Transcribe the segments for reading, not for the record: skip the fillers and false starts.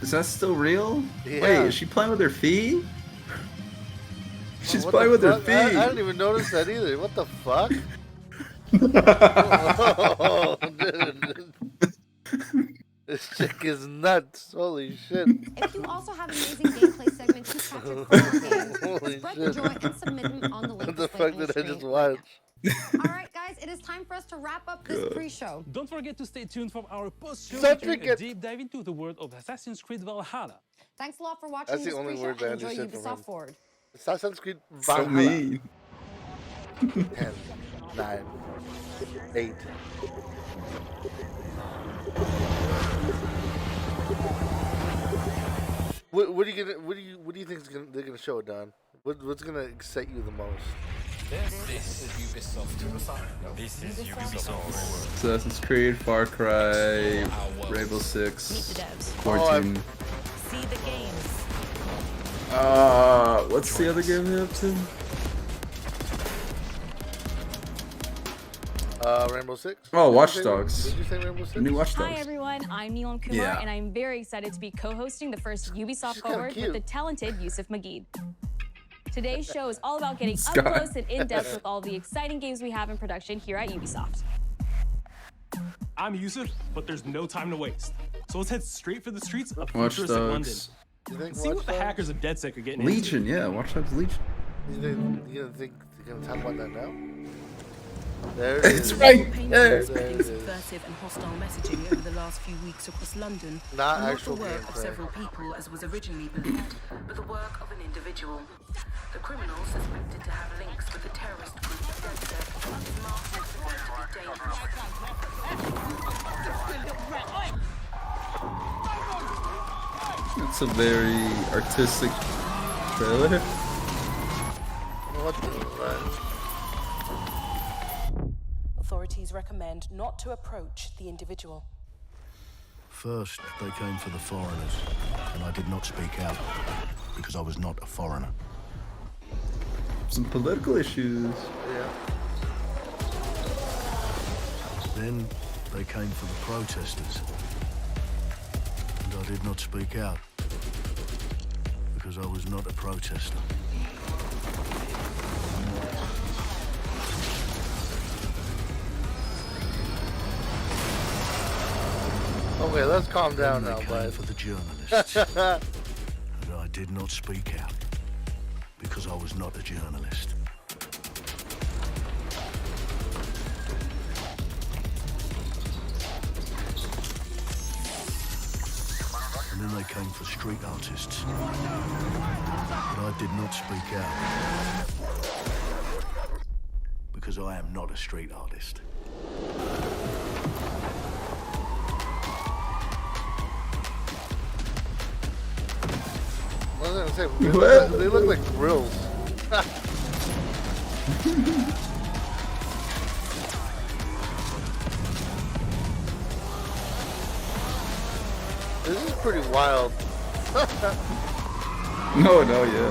Is that still real? Yeah. Wait, is she playing with her feet? She's What playing the with her fuck? feet. I didn't even notice that either. What the fuck? Oh, dude. This chick is nuts. Holy shit. If you also have amazing gameplay segments you captured from our games, Holy spread shit. the joy and submit them on the link What the displayed fuck on your did I screen just right watch? now. All right, guys, it is time for us to wrap up this pre-show. Don't forget to stay tuned for our post-show Centric featuring a deep dive into the world of Assassin's Creed Valhalla. Thanks a lot for watching That's the this only pre-show word I and enjoy understood from Ubisoft him. Forward. Assassin's Creed So Valhalla. mean. 10, 9, 8. What do you think they're gonna show, Don? What's gonna excite you the most? This is Ubisoft. This is Ubisoft. Assassin's Creed, Far Cry, Rainbow Six, 14. See the games. What's the other game they up to? Rainbow Six. Oh, Watch Dogs. Did you say Rainbow Six? New Watch Dogs. Hi everyone, I'm Neelam Kumar, Yeah. and I'm very excited to be co-hosting the first Ubisoft She's kinda Forward cute. with the talented Yusuf Mageed. Today's show is all about getting up Scott. close and in-depth with all the exciting games we have in production here at Ubisoft. I'm Yusuf, but there's no time to waste. So let's head straight for the streets of Watch futuristic London. Dogs. You think See what Watch the Dogs? hackers of DedSec are getting Legion, yeah. Watch Dogs Legion. You think they're gonna talk about that now? There it It's is. right Campaign there. for spreading subversive and hostile messaging over the last few weeks across London. Not the actual work of gameplay. several people as was originally believed, but the work of an individual. The criminal suspected to have links with the terrorist group DedSec is marked as to be dangerous. It's a very artistic trailer. What the fuck? Authorities recommend not to approach the individual. First, they came for the foreigners, and I did not speak out because I was not a foreigner. Some political issues. Yeah. Then they came for the protesters, and I did not speak out because I was not a protester. Okay, let's calm down Then now, they came bud. for the journalists, and I did not speak out because I was not a journalist. And then they came for street artists, but I did not speak out because I am not a street artist. What was I gonna say? What? They look like grills. This is pretty wild. No, yeah.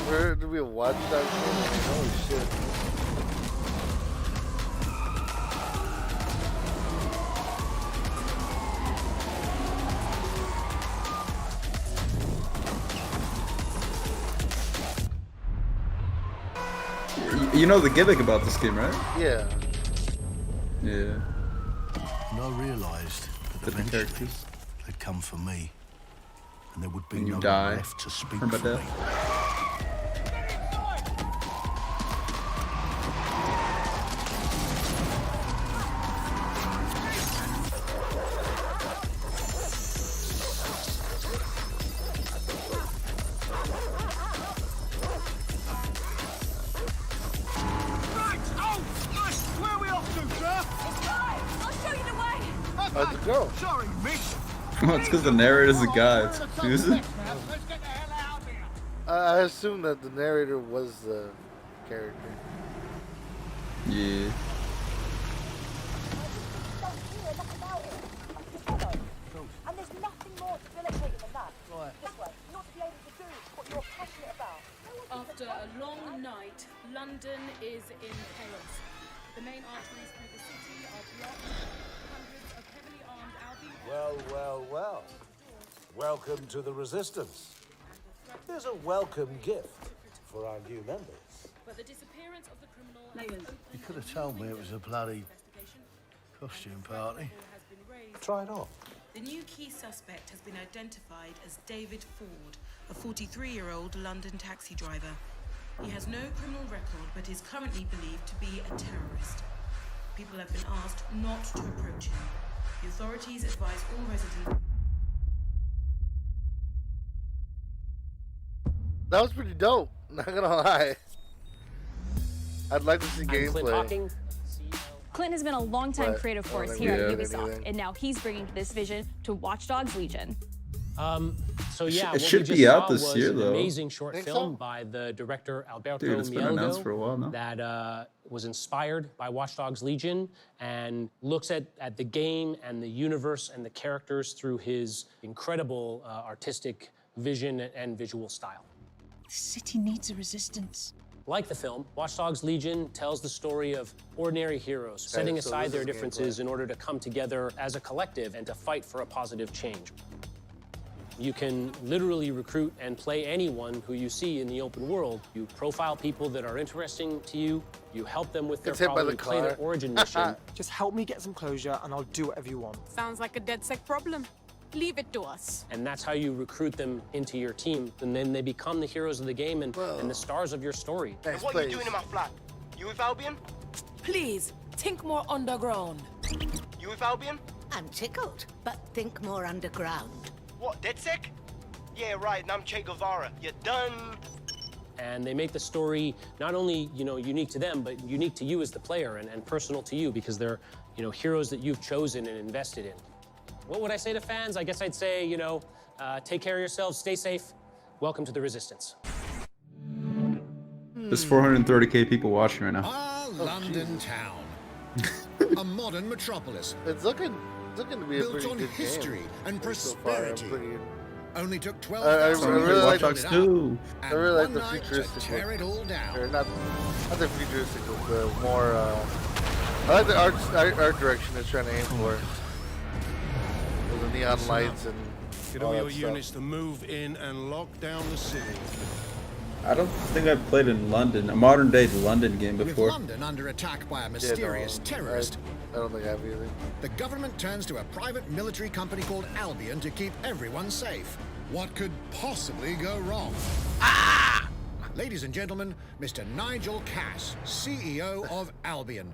Where did we watch that shit? Holy shit. You know the gimmick about this game, right? Yeah. Yeah. And I realised that Different eventually characters. they'd come for me, and there would be And you no die one left to speak from a for me. death. The girl. Well, it's because the narrator's a guy. It's confusing. I assume that the narrator was the character. Yeah. And there's nothing more debilitating than that. This way, not to be able to do what you're passionate about. After a long night, London is in chaos. The main arteries through the city are blocked. Hundreds of heavily armed Albion. Well. Welcome to the Resistance. There's a welcome gift for our new members. But the disappearance of the criminal You could have told me it was a bloody costume party. Try it on. The new key suspect has been identified as David Ford, a 43-year-old London taxi driver. He has no criminal record, but is currently believed to be a terrorist. People have been asked not to approach him. The authorities advise all residents... That was pretty dope. Not gonna lie. I'd like to see gameplay. Clint has been a long-time But creative I force don't here think at we have Ubisoft, anything. and now he's bringing this vision to Watch Dogs Legion. So yeah, It what should we be just out saw this was year, an though. amazing short Think film so? by the director Alberto Dude, it's been announced for a while now. that was inspired by Watch Dogs Legion and looks at the game and the universe and the characters through his incredible artistic vision and visual style. The city needs a resistance. Like the film, Watch Dogs Legion tells the story of ordinary heroes setting so aside this their is differences gameplay. in order to come together as a collective and to fight for a positive change. You can literally recruit and play anyone who you see in the open world. You profile people that are interesting to you. You help them with their Gets hit by problem. the You play their car. origin mission. Just help me get some closure and I'll do whatever you want. Sounds like a DedSec problem. Leave it to us. And that's how you recruit them into your team. And then they become the heroes of the game and the stars of your story. Nice What are you place. doing in my flat? You with Albion? Please, think more underground. You with Albion? I'm tickled, but think more underground. What, DedSec? Yeah, right, and I'm Che Guevara. You're done. And they make the story not only, unique to them, but unique to you as the player and personal to you because they're, heroes that you've chosen and invested in. What would I say to fans? I guess I'd say, take care of yourselves, stay safe. Welcome to the Resistance. There's 430k people watching right now. Our London town. A modern metropolis. It's looking to be a built pretty on good history game. and So far, I'm prosperity. Only took I 12,000 really years like to Watch build Dogs it 2. out, I really like and the one night to futuristic tear look. it all down. Or not the futuristic, but the more. I like the art direction it's trying to aim for. With the neon lights and Get all all that your stuff. units to move in and lock down the city. I don't think I've played in London, a modern day London game With before. London under attack by a Yeah, no, mysterious terrorist, I don't think I have either. the government turns to a private military company called Albion to keep everyone safe. What could possibly go wrong? Ah! Ladies and gentlemen, Mr. Nigel Cass, CEO of Albion.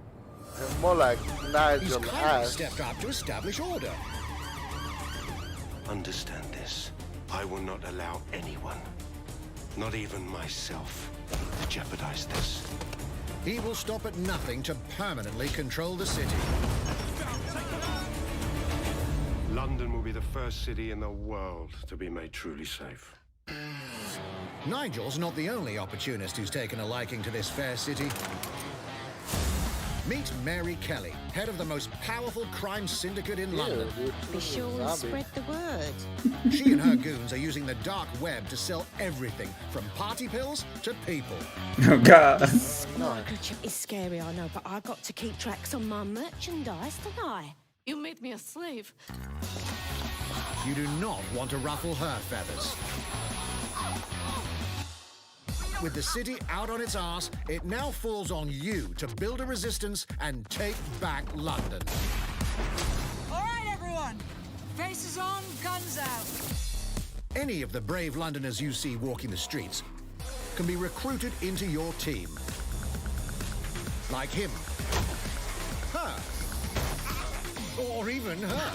More like He's Nigel kindly Ash. stepped up to establish order. Understand this. I will not allow anyone, not even myself, to jeopardize this. He will stop at nothing to permanently control the city. London will be the first city in the world to be made truly safe. Nigel's not the only opportunist who's taken a liking to this fair city. Meet Mary Kelly, head of the most powerful crime syndicate in London. Be sure and spread the word. She and her goons are using the dark web to sell everything from party pills to people. Oh God. Microchip is scary, I know, but I got to keep tracks on my merchandise, don't I? You made me a slave. You do not want to ruffle her feathers. With the city out on its arse, it now falls on you to build a resistance and take back London. All right, everyone. Faces on, guns out. Any of the brave Londoners you see walking the streets can be recruited into your team. Like him. Her. Or even her.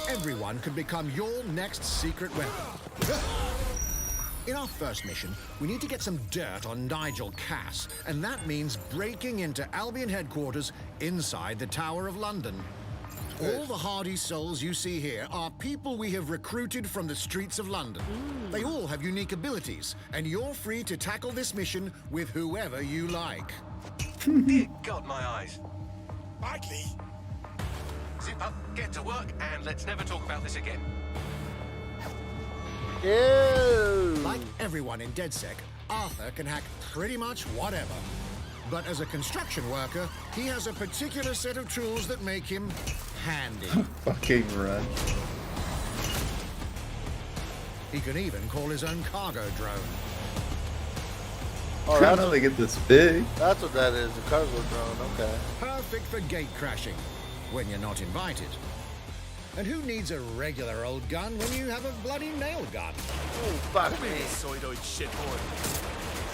Everyone could become your next secret weapon. In our first mission, we need to get some dirt on Nigel Cass, and that means breaking into Albion headquarters inside the Tower of London. All the hardy souls you see here are people we have recruited from the streets of London. They all have unique abilities, and you're free to tackle this mission with whoever you like. Dear God, my eyes. Badly. Zip up, get to work, and let's never talk about this again. Ew. Like everyone in DedSec, Arthur can hack pretty much whatever. But as a construction worker, he has a particular set of tools that make him handy. Fucking run. He can even call his own cargo drone. Oh, I that's don't know they get this big. That's what that is, a cargo drone, okay. Perfect for gate crashing, when you're not invited. And who needs a regular old gun when you have a bloody nail gun? Oh, fuck me. Soidoid shit boy.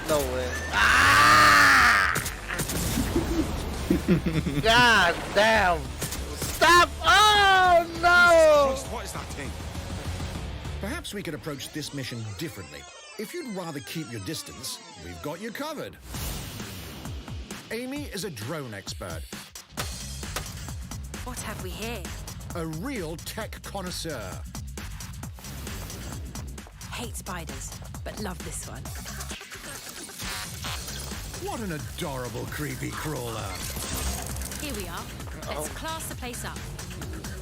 No way. Ah! God damn! Stop! Oh no! What is that thing? Perhaps we could approach this mission differently. If you'd rather keep your distance, we've got you covered. Amy is a drone expert. What have we here? A real tech connoisseur. Hate spiders, but love this one. What an adorable creepy crawler. Here we are. Let's class the place up.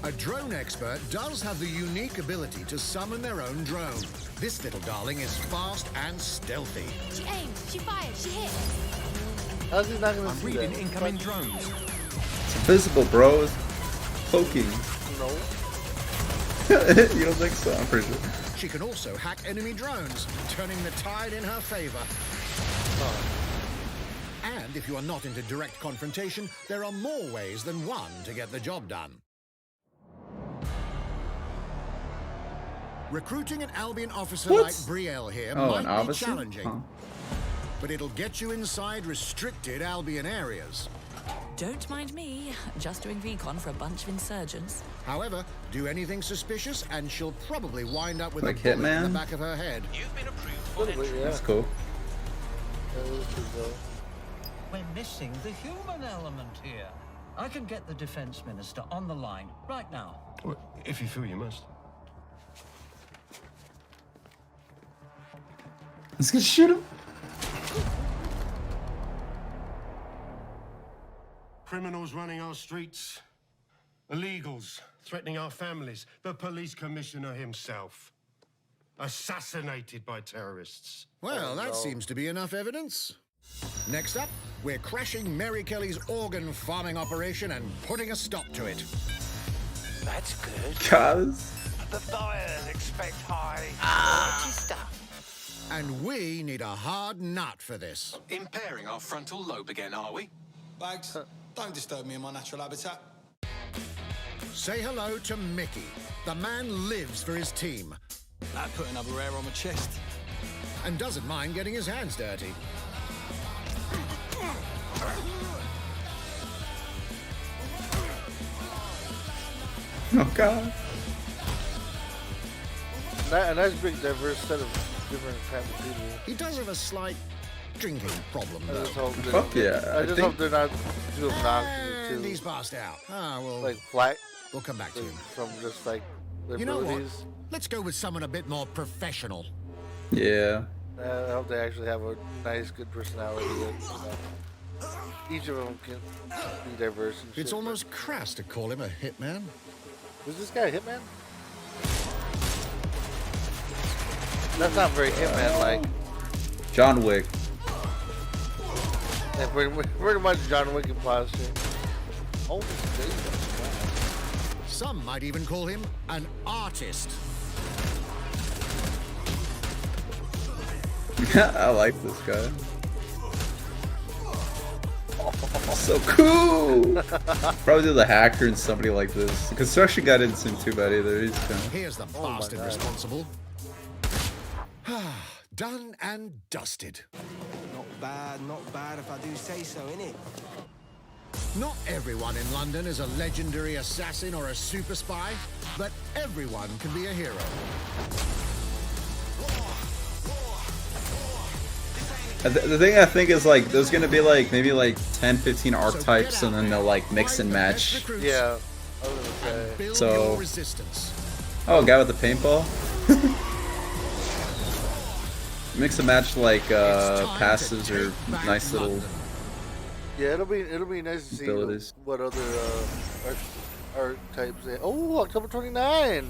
A drone expert does have the unique ability to summon their own drone. This little darling is fast and stealthy. She aimed, she fired, she hit. How's he not gonna I'm see reading that? incoming drones. It's invisible, bro. It's poking. No. You don't think so? I'm pretty sure. She can also hack enemy drones, turning the tide in her favor. And if you are not into direct confrontation, there are more ways than one to get the job done. Recruiting an Albion officer like Brielle here might be officer? challenging. Huh. But it'll get you inside restricted Albion areas. Don't mind me, just doing recon for a bunch of insurgents. However, do anything suspicious and she'll probably wind up with Like a bullet in the Hitman? back of her head. You've been approved for entry. That's cool. We're missing the human element here. I can get the defense minister on the line right now. Well, if you feel you must. Let's go shoot him. Criminals running our streets. Illegals threatening our families. The police commissioner himself. Assassinated by terrorists. Well, that seems to be enough evidence. Next up, we're crashing Mary Kelly's organ farming operation and putting a stop to it. That's good. Cuz. The buyers expect high register. And we need a hard nut for this. Impairing our frontal lobe again, are we? Bags, don't disturb me in my natural habitat. Say hello to Mickey. The man lives for his team. That put another hair on my chest. And doesn't mind getting his hands dirty. Oh god. A nice big diverse set of different kinds of people. He does have a slight drinking problem, I though. just hope Fuck yeah. I just hope they're not too obnoxious And too. he's passed out. Ah, well, Like flat. we'll come back to him. From just like their You know what? abilities. Let's go with someone a bit more professional. Yeah. I hope they actually have a nice, good personality. That, each of them can be diverse and shit. It's almost crass to call him a hitman. Was this guy a hitman? That's not very hitman-like. John Wick. Yeah, pretty much John Wick imposter. Oh, Some might even call him an artist. I like this guy. So cool! Probably the hacker and somebody like this. The construction guy didn't seem too bad either. He's kind of... Here's the bastard responsible. Done and dusted. Not bad if I do say so, innit? Not everyone in London is a legendary assassin or a super spy, but everyone can be a hero. The thing I think is like there's gonna be like maybe like 10-15 archetypes and then they'll like mix and match. Yeah. I was gonna say. So resistance. oh, a guy with the paintball. Mix and match like passes or nice little Yeah, it'll be nice to see abilities. what other archetypes they. Oh, October 29.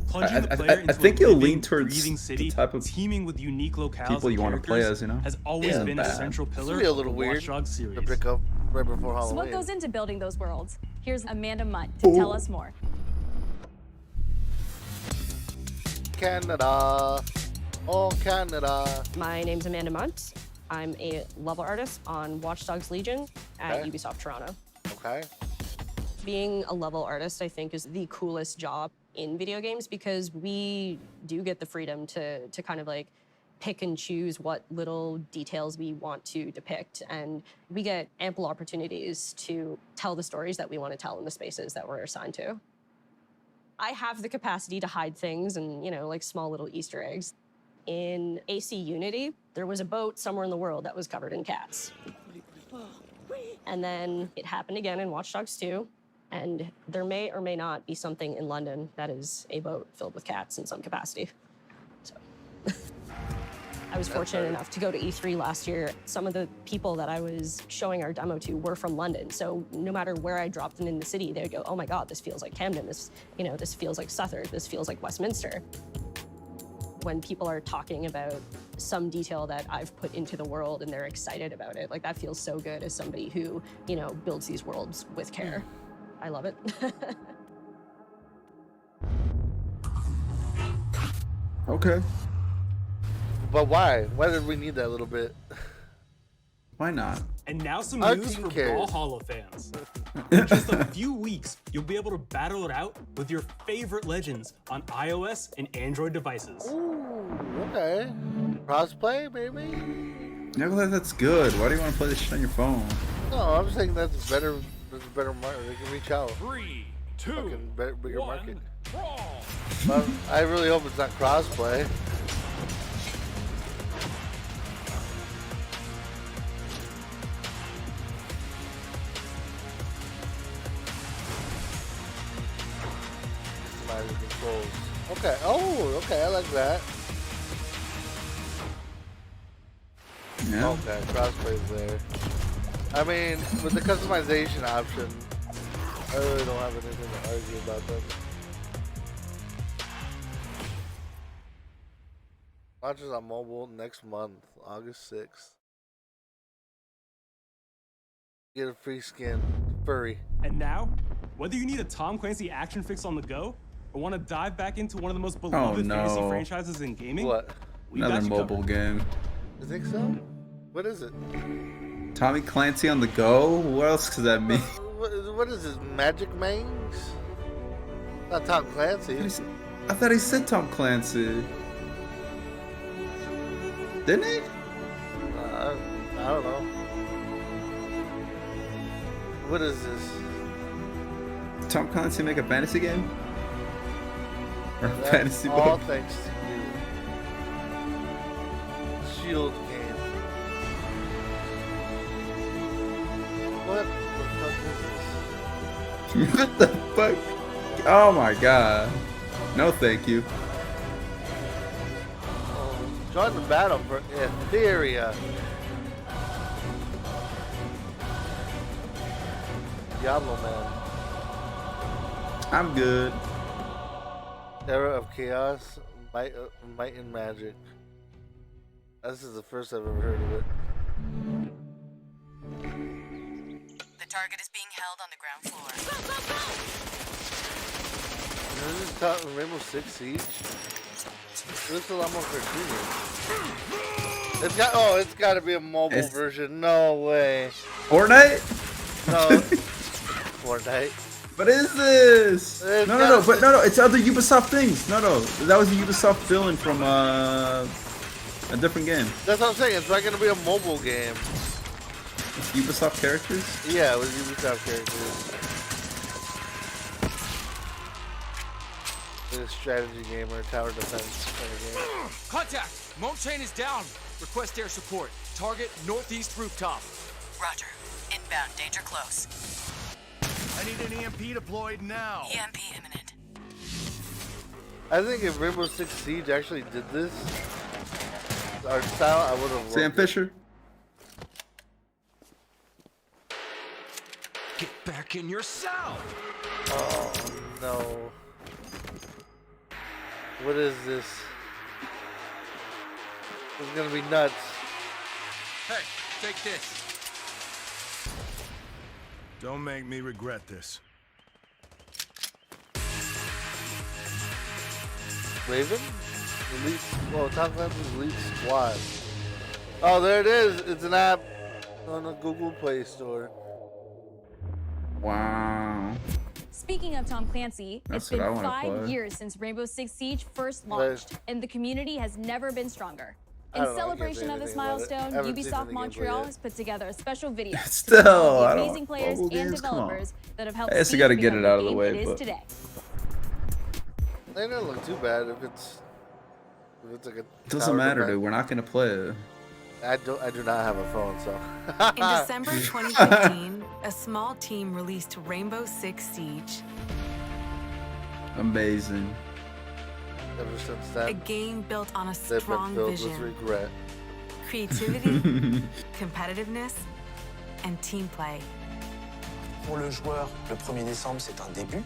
Plunging the player into think a you'll living, lean towards breathing city, the type of teeming with unique locales people you and want to play characters, as, you know? has always Isn't been a bad. central This pillar will be a of little the weird Watch Dogs series. to pick up right before Halloween. So what goes into building those worlds? Here's Amanda Munt to tell us more. Canada. Oh, Canada. My name's Amanda Munt. I'm a level artist on Watch Dogs Legion at Okay. Ubisoft Toronto. Okay. Being a level artist, I think, is the coolest job in video games because we do get the freedom to kind of like pick and choose what little details we want to depict. And we get ample opportunities to tell the stories that we want to tell in the spaces that we're assigned to. I have the capacity to hide things and, you know, like small little Easter eggs. In AC Unity, there was a boat somewhere in the world that was covered in cats. And then it happened again in Watch Dogs 2. And there may or may not be something in London that is a boat filled with cats in some capacity. So I was fortunate enough to go to E3 last year. Some of the people that I was showing our demo to were from London. So no matter where I dropped them in the city, they'd go, oh my God, this feels like Camden. This, you know, this feels like Southwark. This feels like Westminster. When people are talking about some detail that I've put into the world and they're excited about it, like that feels so good as somebody who, you know, builds these worlds with care. I love it. Okay. But why? Why did we need that little bit? Why not? And now some Our news team for cares. Brawlhalla fans. In just a few weeks, you'll be able to battle it out with your favorite legends on iOS and Android devices. Ooh, okay. Crossplay, maybe? Yeah, that's good. Why do you want to play this shit on your phone? No, I'm saying that's better. That's a better market. They can reach out. 3, 2, Fucking bigger 1, market. brawl! But I really hope it's not crossplay. Controls. Okay. Oh, okay. I like that. Yeah. Okay, crossplay's there. I mean, with the customization option, I really don't have anything to argue about them. Launches on mobile next month, August 6th. Get a free skin, furry. And now, whether you need a Tom Clancy action fix on the go or want to dive back into one of the most beloved fantasy franchises in gaming, What? we got Another you mobile game. You think so? What is it? Tommy Clancy on the go? What else does that mean? What is this? Magic Mangs? Not Tom Clancy. I thought he said Tom Clancy. Didn't he? I don't know. What is this? Tom Clancy make a fantasy game? Or a That's fantasy all book? thanks to you. Shield game. What the fuck is this? What the fuck? Oh my god. No thank you. Join the battle for Etheria. Diablo Man. I'm good. Era of Chaos, Might and Magic. This is the first I've ever heard of it. The target is being held on the ground floor. This is Rainbow Six Siege. This looks a lot more cartoony. It's got to be a mobile version. No way. Fortnite? No. Fortnite. What is this? No, it's other Ubisoft things. No, that was a Ubisoft villain from a different game. That's what I'm saying. It's not going to be a mobile game. It's Ubisoft characters? Yeah, it was Ubisoft characters. It's a strategy game or a tower defense kind of game. Contact! Moat chain is down. Request air support. Target northeast rooftop. Roger. Inbound. Danger close. I need an EMP deployed now. EMP imminent. I think if Rainbow Six Siege actually did this, art style, I would have. Sam Fisher? Get back in your cell! Oh no. What is this? It's gonna be nuts. Hey, take this. Don't make me regret this. Raven? Elite. Whoa, Tom Clancy's Elite Squad. Oh, there it is. It's an app on the Google Play Store. Wow. Speaking of Tom Clancy, That's it's what I been wanna 5 play. years since Rainbow Six Siege first launched, and the community has never been stronger. I In don't know, I can't celebration say of this anything about it. milestone, Haven't seen Ubisoft any gameplay Montreal yet. has put together a special video to Still, honor I the don't- amazing players mobile and games, come on. developers that have helped I guess you Siege gotta get become it out of the the game way, it is but- today. They don't look too bad if it's like a. It doesn't tower matter, defense. dude. We're not gonna play it. I do not have a phone, so. In December 2015, a small team released Rainbow Six Siege, Amazing. Ever since a then, game built on a they've been strong filled vision, with regret. creativity, competitiveness, and team play. Pour le joueur, le 1er décembre, c'est un début,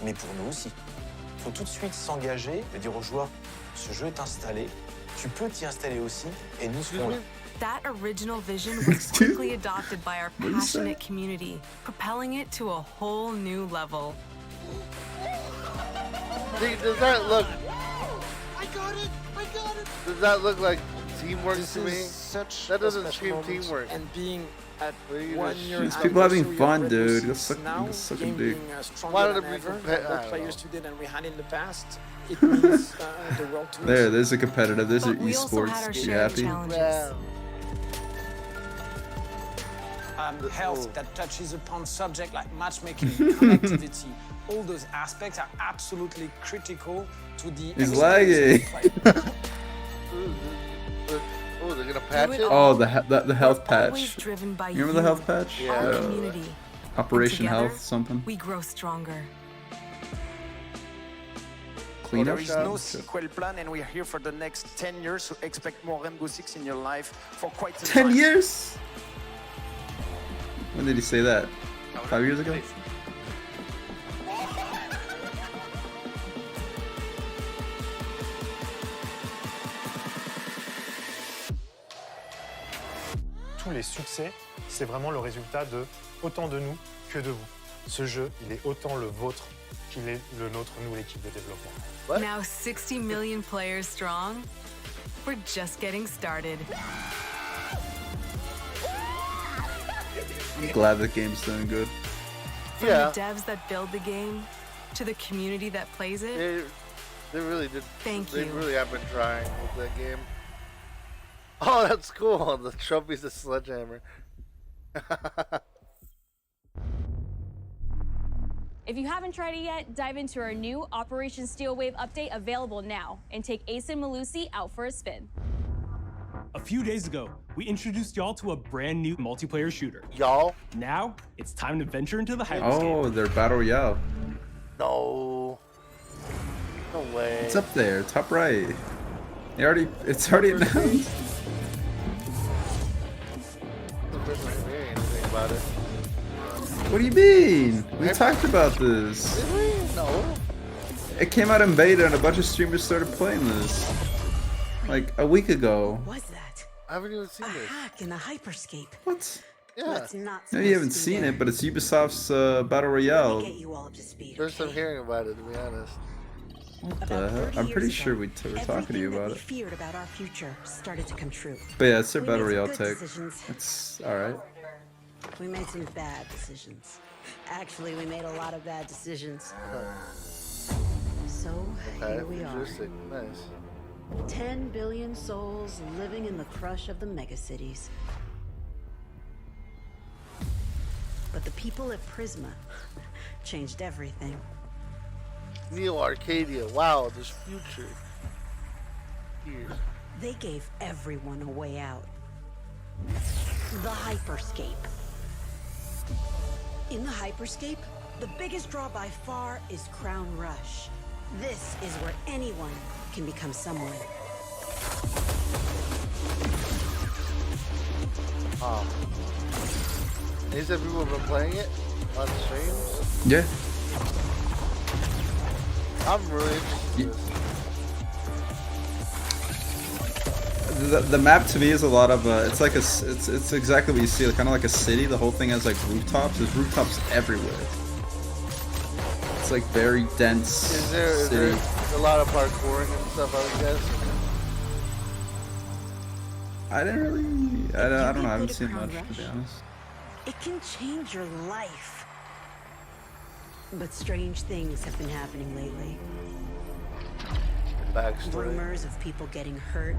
mais pour nous aussi. Il faut tout de suite s'engager et dire aux joueurs, ce jeu est installé, tu peux t'y installer aussi, et nous serons là. That original vision was quickly adopted by our passionate community, propelling it to a whole new level. See, does that look? I got it! I got it! Does that look like teamwork This to me? is such That a doesn't special scream moment, teamwork. And being at you 1 just year shoot These people having anniversary of fun, Rainbow dude. Six Go now, suck a game dick. being Why stronger did than we ever, compare- than I the don't players know. today than we had in the past. It means the world to us. There's a competitive. There's your But we also had our esports. You share of happy? challenges. Health that touches upon subjects like matchmaking, connectivity, all those aspects are absolutely critical to the He's experience lagging. of play. Oh, they're gonna patch it. Oh, the health Always patch. driven by You remember the you, health patch? our community. Operation And together, Health something. We grow stronger. Clean There up is shop? no sequel plan, and we are here for the next 10 years, so expect more Rainbow Six in your life for quite some 10 time. years? When did he say that? 5 years ago? Tous les succès, c'est vraiment le résultat de autant de nous que de vous. Ce jeu, il est autant le vôtre qu'il est le nôtre, nous, l'équipe de développement. Now 60 million players strong. We're just getting started. I'm glad the game's doing good. From Yeah. the devs that build the game to the community that plays it. They really did. Thank They you. really have been trying with that game. Oh, that's cool. The trophy's a sledgehammer. If you haven't tried it yet, dive into our new Operation Steel Wave update available now and take Ace and Malusi out for a spin. A few days ago, we introduced y'all to a brand new multiplayer shooter. Y'all? Now, it's time to venture into the Hyperscape. Oh, they're Battle Royale. No. No way. It's up there, top right. It's already announced. Anything about it. What do you mean? We talked about this. Did we? No. It came out in beta and a bunch of streamers started playing this. Like a week ago. Was that? I haven't even seen a this. hack in a hyperscape? What? Yeah. It's not No, you supposed haven't to be seen there. it, but it's Ubisoft's Battle Let me Royale. get you all up to speed. First time hearing about it, to be honest. What the hell? I'm pretty sure we were talking to you about we it. feared about our future started to come true. But yeah, it's their We Battle made some Royale good tech. decisions. It's alright. We made some bad decisions. Actually, we made a lot of bad decisions. So here we are. Interesting. Nice. 10 billion souls living in the crush of the megacities. But the people at Prisma changed everything. Neo Arcadia. Wow, this future. Here. They gave everyone a way out. The Hyperscape. In the Hyperscape, the biggest draw by far is Crown Rush. This is where anyone can become someone. Oh. You said people have been playing it on streams? Yeah. I'm really interested in this. The map to me is a lot of it's like it's exactly what you see, kind of like a city. The whole thing has like rooftops. There's rooftops everywhere. It's like very dense Is city. A lot of parkouring and stuff, I guess. I didn't really. I don't know. I haven't seen much, to be honest. It can change your life. But strange things have been happening lately. Backstory. Rumors of people getting hurt.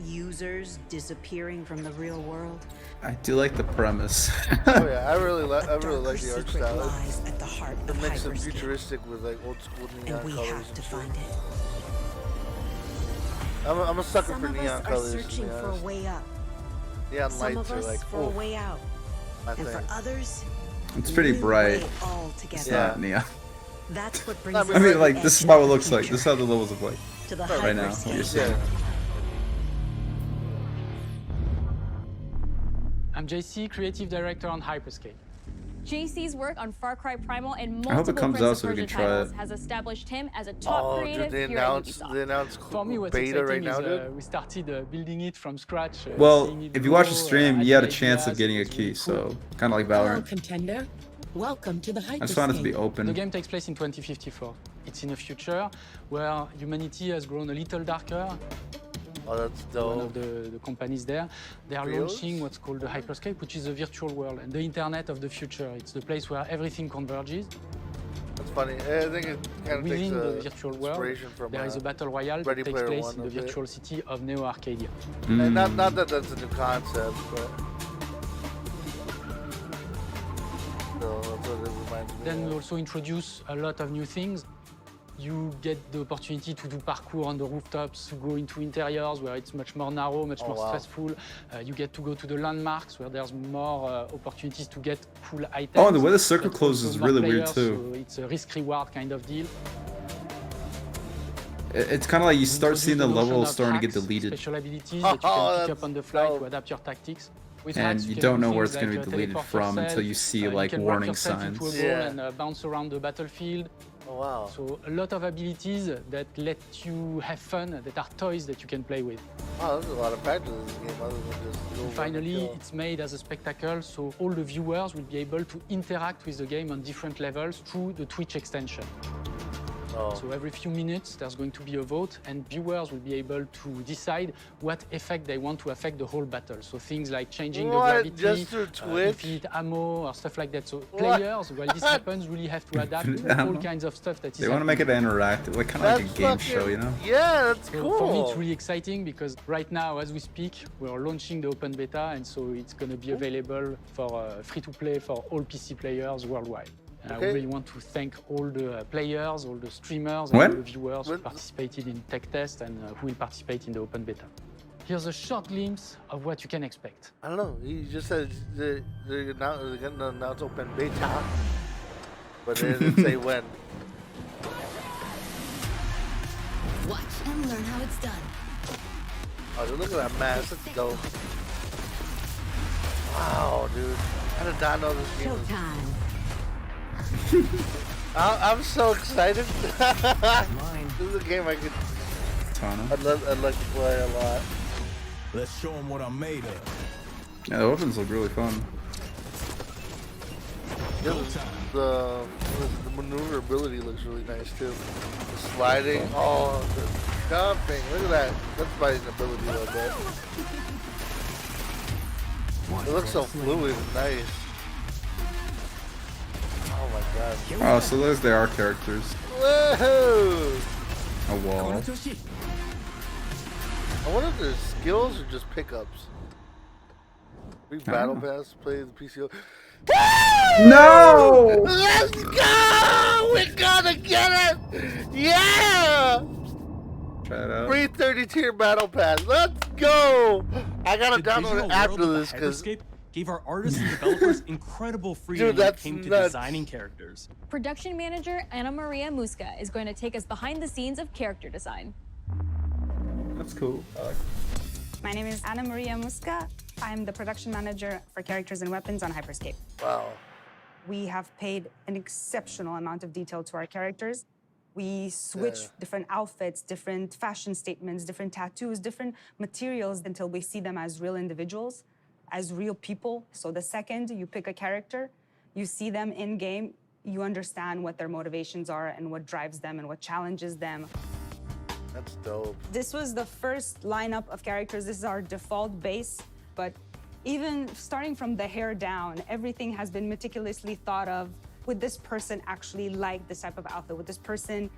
Users disappearing from the real world. I do like the premise. Oh yeah, I really like the art Secret style. lies at the heart The of mix of Hyperscape. futuristic with like old school neon And we colors. have to find it. I'm a sucker Some for of neon us are colors. To searching be for a honest. way up. Neon Some lights of are us like, for a way out. my And for thing. others, It's pretty new bright. way all It's together. not neon. That's what brings I us mean, to like the this is edge how of it the looks like. future. This is how the levels look like To the right now. Hyperscape. What you're seeing. I'm JC, Creative Director on Hyperscape. JC's work on Far Cry Primal and I hope it multiple comes Prince out of so we Persia can try titles it. has established him as a top Oh, creative dude, they here at announced Ubisoft. For me, what's beta right exciting now, is dude. we started building it from scratch. Well, seeing it if you watch the grow, stream, you had a adding chance of ideas, getting a it was really key, cool. so kind of like Hello, Valorant. contender. Welcome to the Hyperscape. I just wanted to be The open. game takes place in 2054. It's in a future where humanity has grown a little darker. Oh, that's One dope. of the companies there, they are Reals? launching what's called the Hyperscape, which is a virtual world and the internet of the future. It's the place where everything converges. That's funny. I think it kind of takes Within the virtual world, inspiration from there is a battle royale Ready that takes Player place One in the a bit. virtual city of Neo Arcadia. And not that that's a new concept, but still, that's what it reminds me Then of. we also introduce a lot of new things. You get the opportunity to do parkour on the rooftops, to go into interiors where it's much more narrow, much Oh, more wow. stressful. You get to go to the landmarks where there's more opportunities to get cool items. Oh, and the way the circle but closes also is more really weird players, too. So it's a risk-reward kind of deal. It's kind of like you start seeing the Introduce levels notion of starting to get hacks, deleted, Special abilities that you can pick up on the fly to adapt your tactics. With and hacks, you can don't do know where things it's going to like be deleted teleport from yourself, until you see you like can work warning yourself signs. into a ball and bounce around the battlefield. Oh, wow. So a lot of abilities that let you have fun, that are toys that you can play with. Oh, there's a lot of factors in this game other than just go And finally, it's made as a spectacle, so all the viewers will be able to interact with the game on different levels through the Twitch extension. Oh. So every few minutes, there's going to be a vote, and viewers will be able to decide what effect they want to affect the whole battle. So things like changing What? the gravity, Just through Twitch? infinite ammo, or stuff like that. So What? players, while this happens, really have to adapt Infinite to all ammo? kinds of stuff that is They want to make it happening. interactive, like kind of like a That's game fucking- show, you know? Yeah, that's So cool. for me, it's really exciting because right now, as we speak, we're launching the open beta, and so it's going to be available for free-to-play for all PC players worldwide. And I Okay. really want to thank all the players, all the streamers, When? and all the viewers who participated in tech test and who will participate in the open beta. Here's a short glimpse of what you can expect. I don't know. He just said they're going to announce open beta, but they didn't say when. Watch and learn how it's done. Oh, dude, look at that mask. That's dope. Wow, dude. I did not know this game was... I'm so excited. This is a game I could... I'd like to play a lot. Let's show them what I'm made of. Yeah, the weapons look really fun. The maneuverability looks really nice too. The sliding, oh, the jumping. Look at that. That's my ability right there. It looks so fluid and nice. Oh my god. Oh, so those they are characters. Whoa! A wall. I wonder if there's skills or just pickups. We battle know. pass, play the PCO. No! Let's go! We're gonna get it! Yeah! Try it out. Free 30-tier battle pass. Let's go! I gotta The download digital it after world of the this because Hyperscape gave our artists and developers incredible freedom Dude, when it that's came to nuts. designing characters. Production manager Ana Maria Musca is going to take us behind the scenes of character design. That's cool. I like My name is Ana Maria Musca. I'm the production manager for characters and weapons on Hyperscape. Wow. We have paid an exceptional amount of detail to our characters. We switch different outfits, different fashion statements, different tattoos, different materials until we see them as real individuals, as real people. So the second you pick a character, you see them in game, you understand what their motivations are and what drives them and what challenges them. That's dope. This was the first lineup of characters. This is our default base, but even starting from the hair down, everything has been meticulously thought of. Would this person actually like this type of outfit? Would this person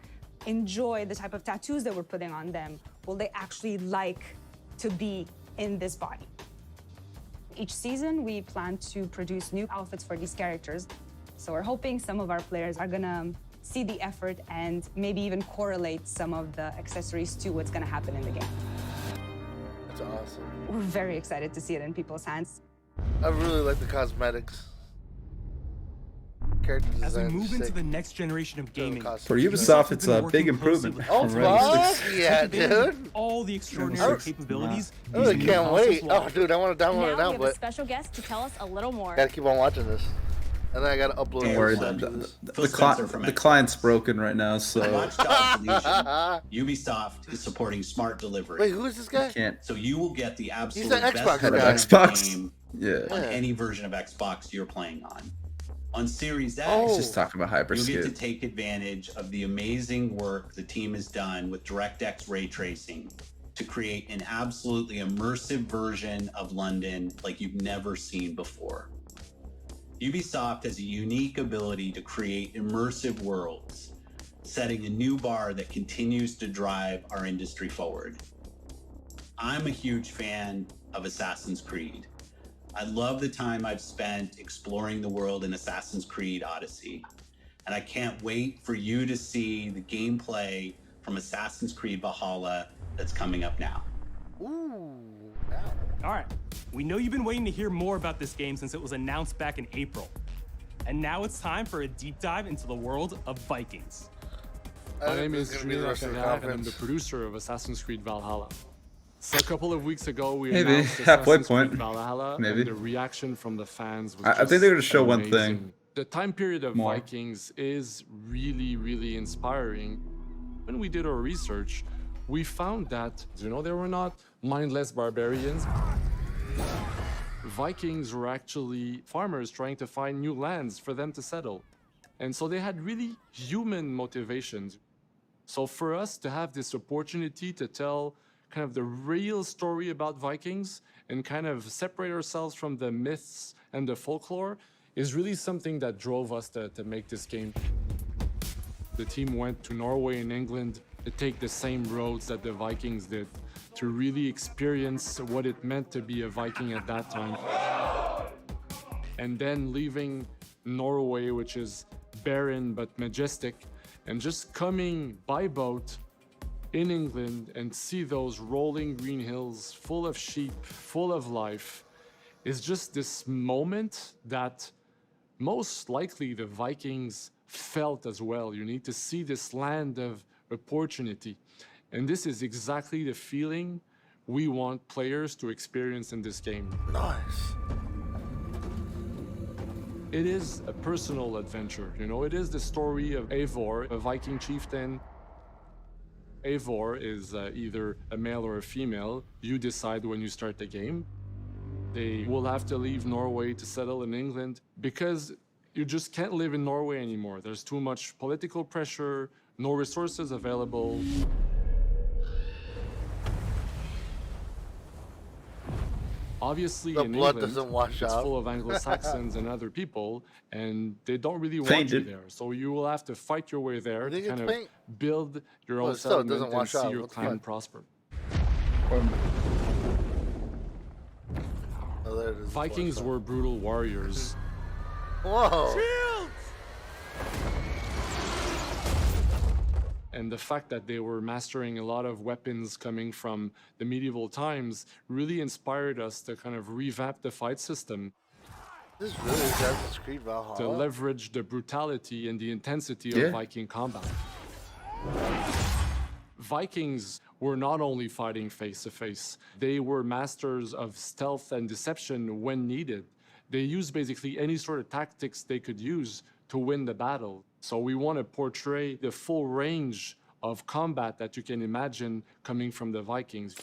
enjoy the type of tattoos that we're putting on them? Will they actually like to be in this body? Each season, we plan to produce new outfits for these characters. So we're hoping some of our players are gonna see the effort and maybe even correlate some of the accessories to what's gonna happen in the game. That's awesome. We're very excited to see it in people's hands. I really like the cosmetics. As we move into the next generation of gaming, For Ubisoft, it's a big improvement. Oh, fuck yeah, dude! All the extraordinary capabilities. I really can't wait. Oh, dude, I want to download it Now now, we have a but special guest to tell us a little more. gotta keep on watching this. And then I gotta upload Don't worry, it. the client's broken right now, so... Ubisoft is supporting smart delivery. Wait, who is this guy? Can't. So you will get the absolute He's an best Xbox version guy. of the Xbox? game Yeah. on any version of Xbox you're playing on. On Series X, Let's just talk about you'll get to Hyperscape. take advantage of the amazing work the team has done with DirectX ray tracing to create an absolutely immersive version of London like you've never seen before. Ubisoft has a unique ability to create immersive worlds, setting a new bar that continues to drive our industry forward. I'm a huge fan of Assassin's Creed. I love the time I've spent exploring the world in Assassin's Creed Odyssey, and I can't wait for you to see the gameplay from Assassin's Creed Valhalla that's coming up now. Ooh. All right, we know you've been waiting to hear more about this game since it was announced back in April. And now it's time for a deep dive into the world of Vikings. My name is Julien Adan, and I'm the producer of Assassin's Creed Valhalla. So a couple of weeks ago, we Maybe. announced Halfway Assassin's point. Creed Valhalla, Maybe. and the reaction from the fans was I think they're gonna show one amazing. thing. The time period of More. Vikings is really, really inspiring. When we did our research, we found that, they were not mindless barbarians. Vikings were actually farmers trying to find new lands for them to settle. And so they had really human motivations. So for us to have this opportunity to tell kind of the real story about Vikings and kind of separate ourselves from the myths and the folklore is really something that drove us to make this game. The team went to Norway and England to take the same roads that the Vikings did, to really experience what it meant to be a Viking at that time. And then leaving Norway, which is barren but majestic, and just coming by boat in England and see those rolling green hills full of sheep, full of life, is just this moment that most likely the Vikings felt as well. You need to see this land of opportunity. And this is exactly the feeling we want players to experience in this game. Nice. It is a personal adventure, it is the story of Eivor, a Viking chieftain. Eivor is either a male or a female. You decide when you start the game. They will have to leave Norway to settle in England because you just can't live in Norway anymore. There's too much political pressure, no resources available. Obviously, The in blood England, doesn't wash it's out. full of Anglo-Saxons and other people, and they don't really want Painted. you there. So you will have to fight your way there to think kind it's of paint? build your Well, own it still doesn't settlement and wash see out. your What's clan fun? prosper. Oh, there it is. Vikings were brutal warriors. Whoa. And the fact that they were mastering a lot of weapons coming from the medieval times really inspired us to kind of revamp the fight system, This really is Assassin's Creed Valhalla. to leverage the brutality and the intensity Yeah. of Viking combat. Vikings were not only fighting face to face, they were masters of stealth and deception when needed. They used basically any sort of tactics they could use to win the battle. So we want to portray the full range of combat that you can imagine coming from the Vikings.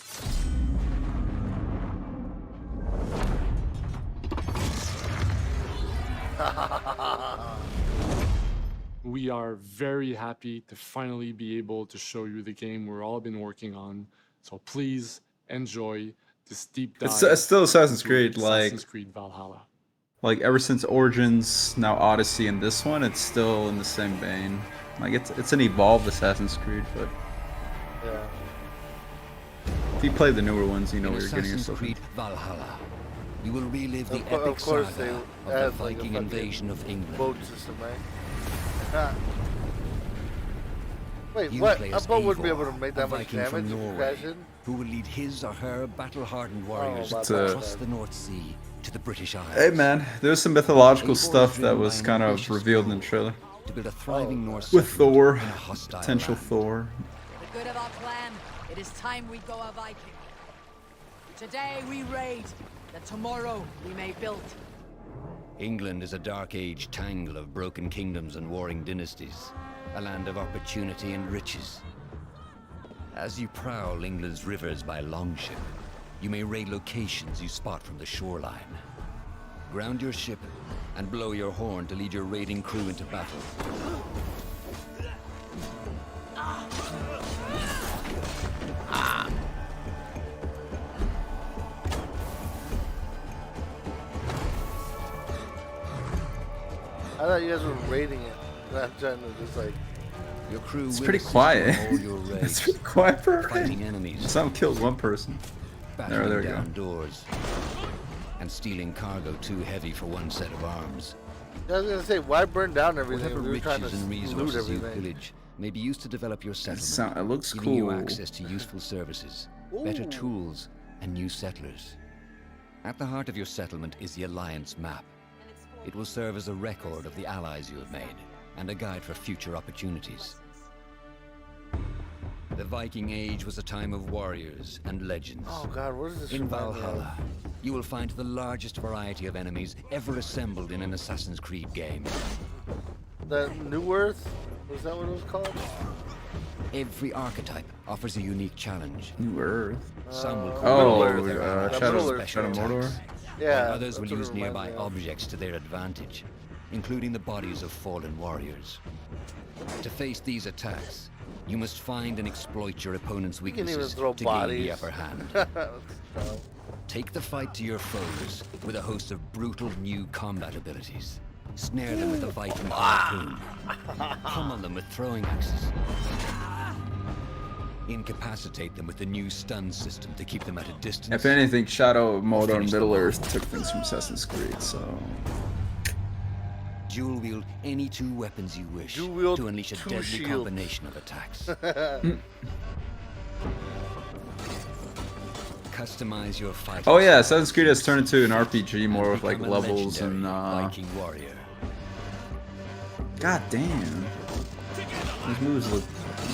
we are very happy to finally be able to show you the game we've all been working on. So please enjoy this deep dive. It's still Assassin's Creed, Assassin's Creed Valhalla. Like ever since Origins, now Odyssey, and this one, it's still in the same vein. Like it's an evolved Assassin's Creed, but yeah. If you play the newer ones, you know what you're getting Assassin's yourself Creed Valhalla, you will relive the Of epic course saga of they the add, Viking like, a invasion of England. boat system, right? Wait, You what? play A as boat wouldn't be Eivor, able to make a that much Viking damage from if you Norway, crash in? who will lead his or her battle-hardened warriors about across that. the North Sea to the British Isles. Hey man, there's some mythological Eivor stuff is that driven was by an kind of ambitious revealed in goal the trailer. to build a thriving Norse With settlement Thor, in a hostile potential land. Thor. For the good of our clan, it is time we go a Viking. Today we raid, that tomorrow we may build. England is a dark age tangle of broken kingdoms and warring dynasties, a land of opportunity and riches. As you prowl England's rivers by longship, you may raid locations you spot from the shoreline. Ground your ship and blow your horn to lead your raiding crew into battle. I thought you guys were raiding it. Not trying to just like. Your crew It's will pretty assist quiet. you on all your raids, It's pretty quiet for a fighting raid. enemies, Some killed one person. battering There we down go. doors, and stealing cargo too heavy for one set of arms. I was gonna say, why burn down everything? Whatever We were trying to riches and loot resources you everything. pillage may be used to develop your settlement, It looks giving you cool. access to useful services, better Ooh. tools, and new settlers. At the heart of your settlement is the Alliance map. It will serve as a record of the allies you have made, and a guide for future opportunities. The Viking Age was a time of warriors and legends. Oh god, what is this? In remind me of? Valhalla, you will find the largest variety of enemies ever assembled in an Assassin's Creed game. The New Earth? Was that what it was called? Every archetype offers a unique challenge. New Earth. Some will Oh, coordinate with their allies Shadow- for special Shadow Mordor? attacks, Yeah, and others will that's what use it reminds nearby me of. objects to their advantage, including the bodies of fallen warriors. To face these attacks, you must find and exploit your opponent's You can even weaknesses throw to gain bodies. the upper hand. Take the fight to your foes with a host of brutal new combat abilities. Snare them with a Viking harpoon. Pummel them with throwing axes. Incapacitate them with the new stun system to keep them at a distance. If anything, Shadow Mordor and finish Middle them Earth took things from Assassin's Creed, so Dual wield any two weapons you wish Dual wield to unleash a two deadly shields. combination of attacks. Customize your fighting. Oh yeah, Assassin's Creed has turned into an RPG more with like become a levels and legendary Viking warrior. God damn. These moves look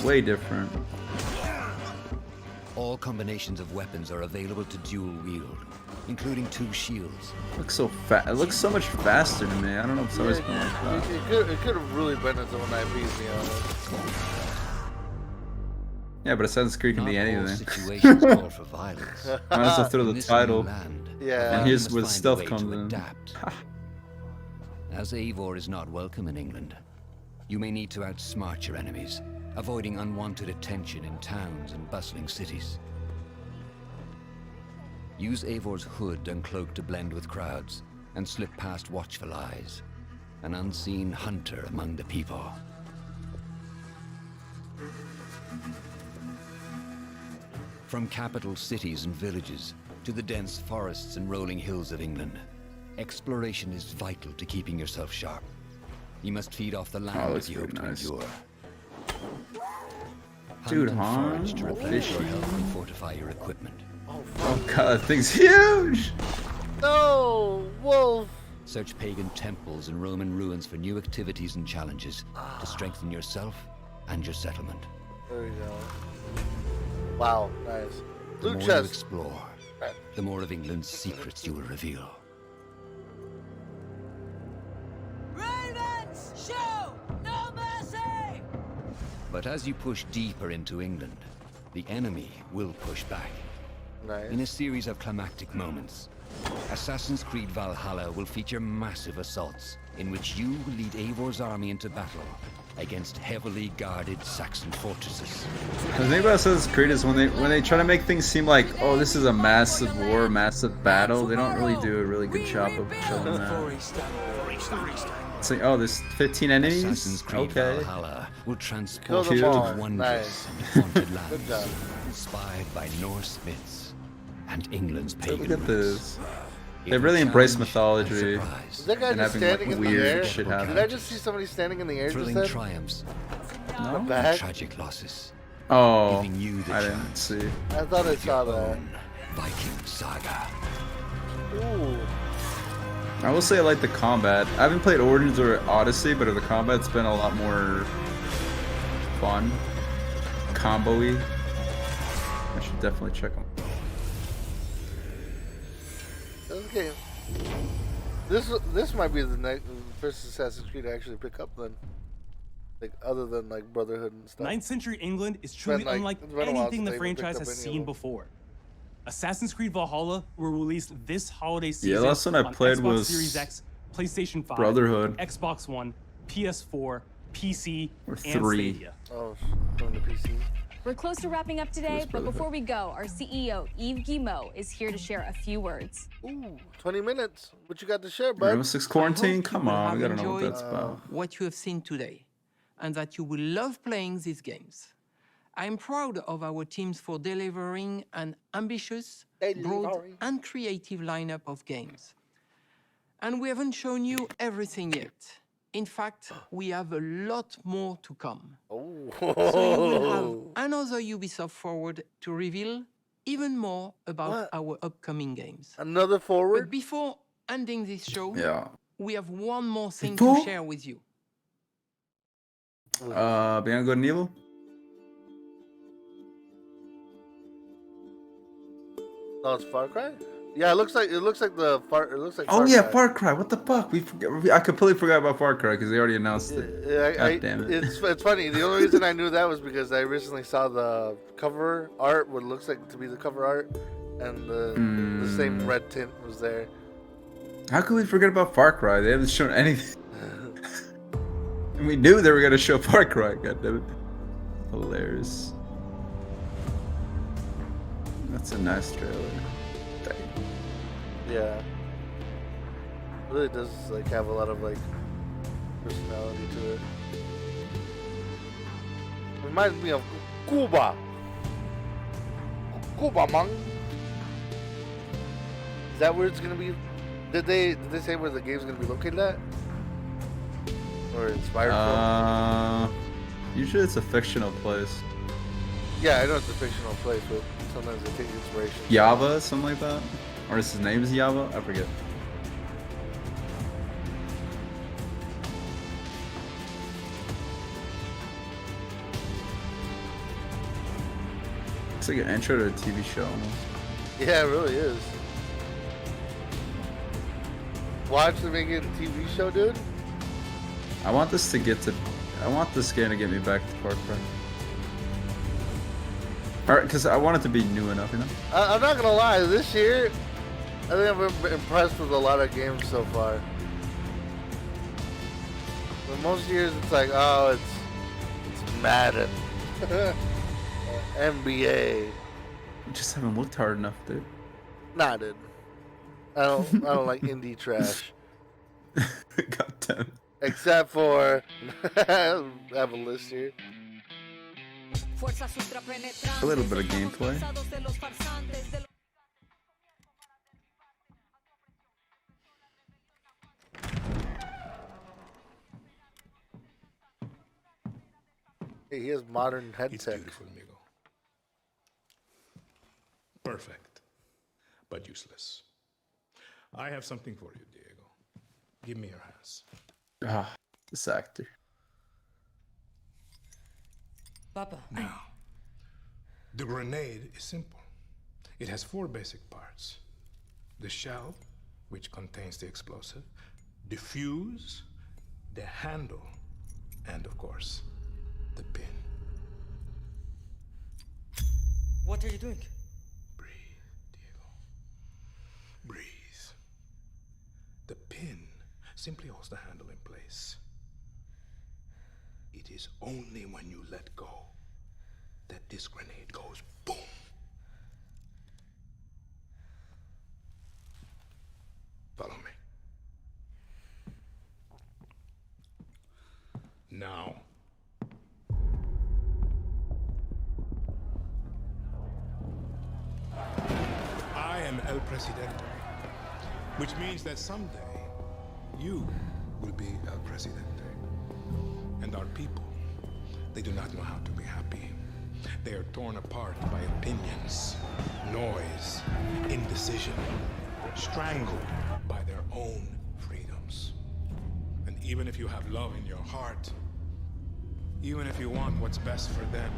way different. All combinations of weapons are available to dual wield, including two shields. Looks so fast. It looks so much faster to me. I don't know if it's always been like that. It could have really been its own IP, to be honest. Yeah, but Assassin's Creed can be Not all anything. situations call for violence. Might as well throw In the this title. new land, Yeah. And here's you where must the find a stealth way comes to in. adapt. As Eivor is not welcome in England, you may need to outsmart your enemies, avoiding unwanted attention in towns and bustling cities. Use Eivor's hood and cloak to blend with crowds, and slip past watchful eyes, an unseen hunter among the people. From capital cities and villages to the dense forests and rolling hills of England, exploration is vital to keeping yourself sharp. You must feed off the land looks if you hope pretty to nice. endure. Dude, Hunt and huh? forage to replenish your Fishy. health and fortify your equipment. Oh god, that thing's huge! No, wolf. Search pagan temples and Roman ruins for new activities and challenges to strengthen yourself and your settlement. There you go. Wow, nice. The Loot more you chest. explore, the more of England's secrets you will reveal. Ravens, show no mercy! But as you push deeper into England, the enemy will push back. Nice. In a series of climactic moments, Assassin's Creed Valhalla will feature massive assaults in which you will lead Eivor's army into battle against heavily guarded Saxon fortresses. The thing about Assassin's Creed is when they try to make things seem like, oh, this is a massive war, massive battle, they don't really do a really good job of showing that. It's like, oh, there's 15 enemies? Assassin's Creed Okay. Valhalla will transport Kill you them to all. wondrous and haunted lands, inspired by Norse myths and England's pagan Look at roots. this. It They will really embrace challenge mythology and surprise. Is that guy and just having standing like in the weird air? shit Did happen. I just see somebody standing in the air Thrilling just then? triumphs No? The back? tragic losses. Oh, Giving you the I didn't chance see. I thought I saw that. own Viking saga. Ooh. I will say I like the combat. I haven't played Origins or Odyssey, but the combat's been a lot more fun. Combo-y. I should definitely check them. Okay. This might be the next first Assassin's Creed I actually pick up then. Like other than like Brotherhood and stuff. 9th century England is truly unlike it's been a while anything since the I even franchise picked up has any of seen them. before. Assassin's Creed Valhalla will release this holiday season. Yeah, last one I on played Xbox was Series X, PlayStation 5, Brotherhood. Xbox One, PS4, PC, Or and 3. Stadia. Oh, from the PC. We're close to wrapping up today, but before we go, our CEO, Yves Guillemot, is here to share a few words. Ooh, 20 minutes. What you got to share, bud? Rainbow Six Quarantine? Come on, we gotta know what enjoyed that's about. what you have seen today, and that you will love playing these games. I'm proud of our teams for delivering an ambitious, broad, and creative lineup of games. And we haven't shown you everything yet. In fact, we have a lot more to come. So you will have another Ubisoft Forward to reveal even more about our upcoming games. Another Forward? But before ending this show, Yeah. we have one more thing Before? to share with you. Beyond Good and Evil? Oh, it's Far Cry? Yeah, it looks like the Far. It looks like. Oh Far yeah, Cry. Far Cry. What the fuck? I completely forgot about Far Cry because they already announced it. Yeah, God damn it. It's funny. The only reason I knew that was because I recently saw the cover art, what looks like to be the cover art, and the same red tint was there. How could we forget about Far Cry? They haven't shown anything. And we knew they were gonna show Far Cry. God damn it. Hilarious. That's a nice trailer. Yeah. It really does like have a lot of like personality to it. Reminds me of Cuba. Cuba, man. Is that where it's gonna be? Did they say where the game's gonna be located at? Or inspired from? Usually it's a fictional place. Yeah, I know it's a fictional place, but sometimes they take inspiration. Java, something like that? Or his name is Java? I forget. It's like an intro to a TV show almost. Yeah, it really is. Watch them make it a TV show, dude. I want this to get to. I want this game to get me back to Far Cry. Alright, because I want it to be new enough, you know? I'm not gonna lie, this year, I think I've been impressed with a lot of games so far. But most years it's like, oh, it's Madden. NBA. You just haven't looked hard enough, dude. Nah, dude. I don't like indie trash. God damn. Except for I have a list here. A little bit of gameplay. Hey, he has modern head tech. Beautiful, amigo. Perfect, but useless. I have something for you, Diego. Give me your hands. Ah, this actor. Papa. Now, the grenade is simple. It has 4 basic parts. The shell, which contains the explosive, the fuse, the handle, and of course, the pin. What are you doing? Breathe. The pin simply holds the handle in place. It is only when you let go that this grenade goes boom. Follow me. Now. I am El Presidente, which means that someday you will be El Presidente. And our people, they do not know how to be happy. They are torn apart by opinions, noise, indecision, strangled by their own freedoms. And even if you have love in your heart, even if you want what's best for them,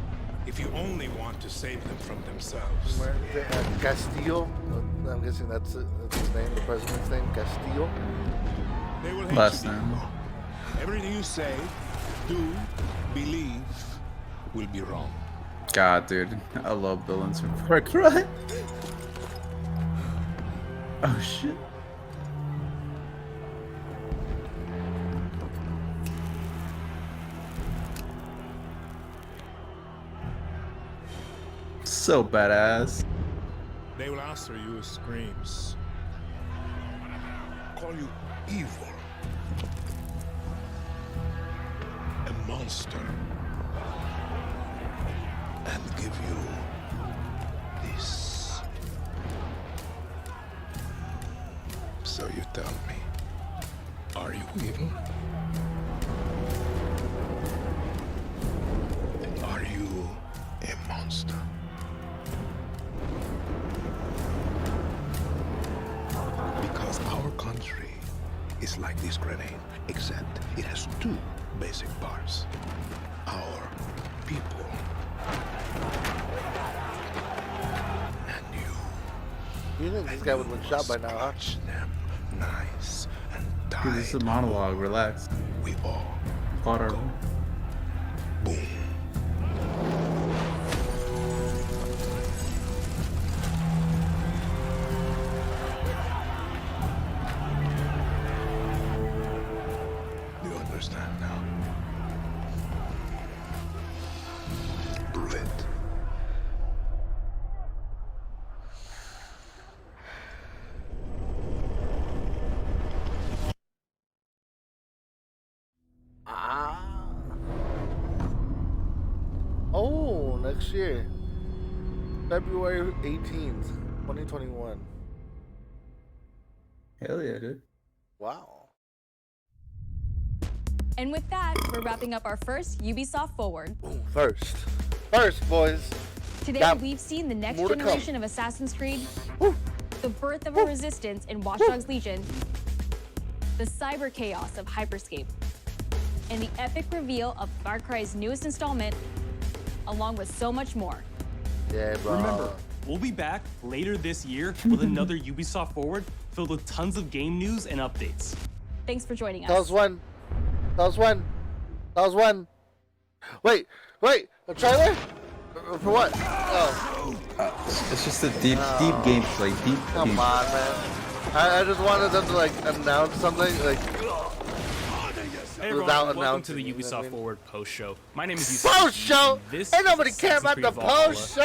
if you only want to save them from themselves. Castillo, I'm guessing that's his name, the president's name, Castillo. They will hate Last you. name. Everything you say, do, believe, will be wrong. God, dude, I love villains from Farcry. Oh shit. So badass. They will answer you with screams, call you evil, a monster, and give you this. So you tell me, are you evil? Are you a monster? Because our country is like this grenade, except it has two basic parts. Our people and you. You think this guy would have been shot by now, huh? Them nice and tight. Dude, this is a monologue. Relax. We all Water. boom. You understand now? Prove it. Oh, next year. February 18th, 2021. Hell yeah, dude. Wow. And with that, we're wrapping up our first Ubisoft Forward. First, boys. Today, Got we've seen the next more to come. generation of Assassin's Creed, the birth of a resistance in Watch Dogs Legion, the cyber chaos of Hyperscape, and the epic reveal of Far Cry's newest installment, along with so much more. Yeah, bro. Remember, we'll be back later this year with another Ubisoft Forward filled with tons of game news and updates. Thanks for joining us. That was one. Wait, a trailer? For what? Oh. It's just a deep gameplay. Come on, man. I just wanted them to like announce something like Hey everyone, without welcome announcing. to the you know what I Ubisoft mean? Forward post show. My name is Yusuf. Post show. This Ain't nobody is care Assassin's about the Creed Valhalla. post show.